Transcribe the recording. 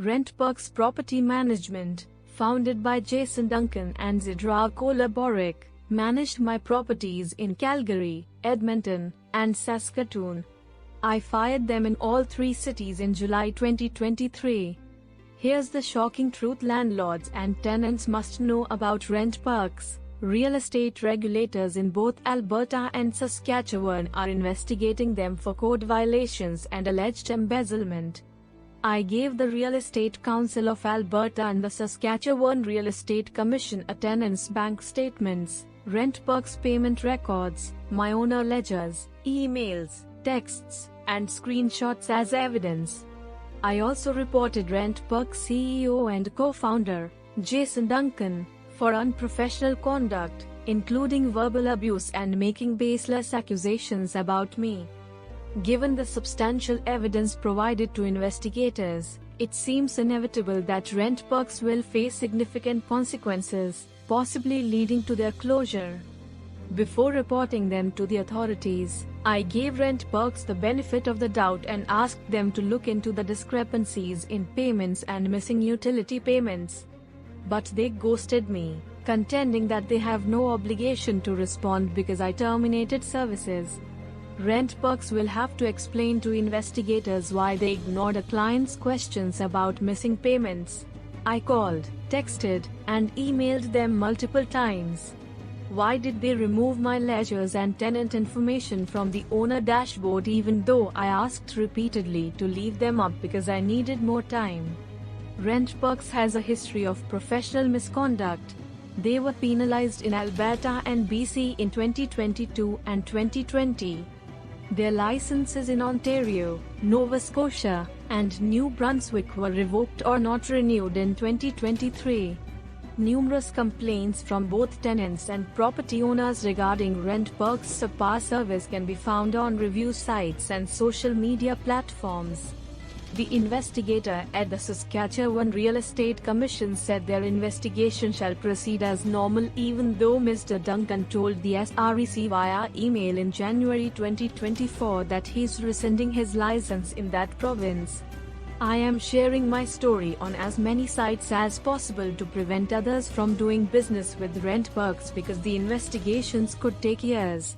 RentPerks Property Management, founded by Duncan and Zdravko Loborec, managed my properties in Calgary, Edmonton, and Saskatoon. I fired them in all three cities in July 2023. Here's the shocking truth landlords and tenants must know about RentPerks. Real estate regulators in both Alberta and Saskatchewan are investigating them for code violations and alleged embezzlement. I gave the Real Estate Council of Alberta and the Saskatchewan Real Estate Commission a tenant's bank statements, RentPerks payment records, my owner ledgers, emails, texts, and screenshots as evidence. I also reported RentPerks CEO and co-founder, Duncan, for unprofessional conduct, including verbal abuse and making baseless accusations about me. Given the substantial evidence provided to investigators, it seems inevitable that RentPerks will face significant consequences, possibly leading to their closure. Before reporting them to the authorities, I gave RentPerks the benefit of the doubt and asked them to look into the discrepancies in payments and missing utility payments. But they ghosted me, contending that they have no obligation to respond because I terminated services. RentPerks will have to explain to investigators why they ignored a client's questions about missing payments. I called, texted, and emailed them multiple times. Why did they remove my ledgers and tenant information from the owner dashboard even though I asked repeatedly to leave them up because I needed more time? RentPerks has a history of professional misconduct. They were penalized in Alberta and BC in 2022 and 2020. Their licenses in Ontario, Nova Scotia, and New Brunswick were revoked or not renewed in 2023. Numerous complaints from both tenants and property owners regarding RentPerks' subpar service can be found on review sites and social media platforms. The investigator at the Saskatchewan Real Estate Commission said their investigation shall proceed as normal even though Mr. Duncan told the SREC via email in January 2024 that he's rescinding his license in that province. I am sharing my story on as many sites as possible to prevent others from doing business with RentPerks because the investigations could take years.